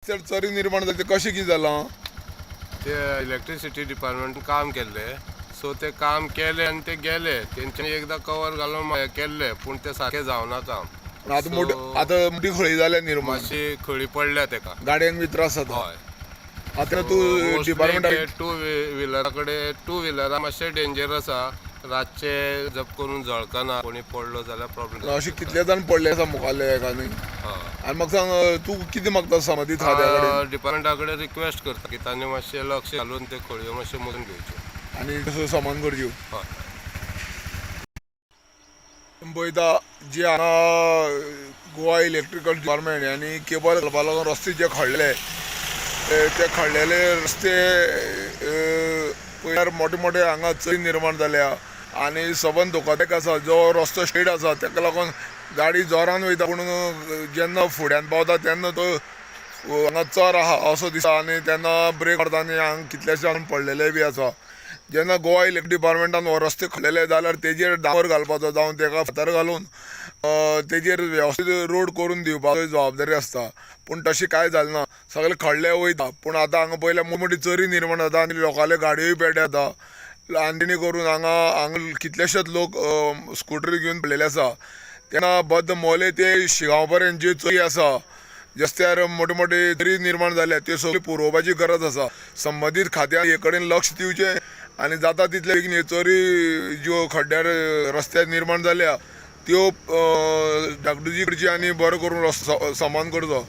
चरी निर्माण जाते कशें कितें जालां ते इलेक्ट्रिसिटी डिपार्टमेंट काम केले सो ते काम केले आणि ते गेले तेंच्यांनी एकदा कवर घालून केले पूण ते सारखे जावना काम पण आता मोठी खळी जाल्या निर्माण मातशी खळी पडल्या तेका गाड्यांक बी त्रास जाता हय आता तूं डिपार्टमेंटाक टू व्हिलरा कडेन टू व्हिलरा मातशे डेंजर आसा रातचे जप करून जळकना कोणी पडलो जाल्यार प्रॉब्लेम अशें कितले जाण पडले आसा मुखाल्ले हेकांनी आनी म्हाका सांग तूं कितें मागता समतीत आहा त्या कडेन डिपार्टमेंटा कडेन रिक्वेस्ट करता की तांणी मातशें लक्ष घालून ते खळयो मातशें मोजून घेवच्यो आनी तसो सामान करच्यो हय पळयता जे हांगा गोवा इलेक्ट्रिकल डिपार्टमेंट आनी केबल घालपा लागून रस्ते जे खणले ते खणलेले रस्ते पळयल्यार मोठे मोठे हांगा चरी निर्माण जाल्या आनी सबंद धोकादायक आसा जो रस्तो स्ट्रेट आसा ताका लागून गाडी जोरान वयता पूण जेन्ना फुड्यान पावता तेन्ना तो हांगा चर आहा असो दिसता आनी तेन्ना ब्रेक मारता आनी हांगा कितलेशे हांगा पडलेले बी आसा जेन्ना गोवा इलेक्ट्रिक डिपार्टमेंटान हो रस्ते खणलेले जाल्यार तेजेर डांबर घालपाचो जावं तेका फातर घालून तेजेर वेवस्थीत रोड करून दिवपाची जबाबदारी आसता पूण तशें कांय जालें ना सगळें खणलें वयता पूण आतां हांगा पयल्या मोठी चरी निर्माण जाता आनी लोकांले गाडयोय पेटे जाता आनी तेणी करून हांगा कितलेशेच लोक स्कुटरी घेवन पडलेले आसा तेन्ना बद्द मोले ते शिगांव पर्यंत ज्यो चरी आसा रस्त्यार मोठे मोठे चरी निर्माण जाल्या त्यो सगळ्यो पुरोवपाची गरज आसा संबंदीत खात्यान हे कडेन लक्ष दिवचें आनी जाता तितले बेगीन ह्यो चरी ज्यो खड्ड्यार रस्त्यार निर्माण जाल्या त्यो डागडुजी करची आनी बरो करून रस्तो समान करचो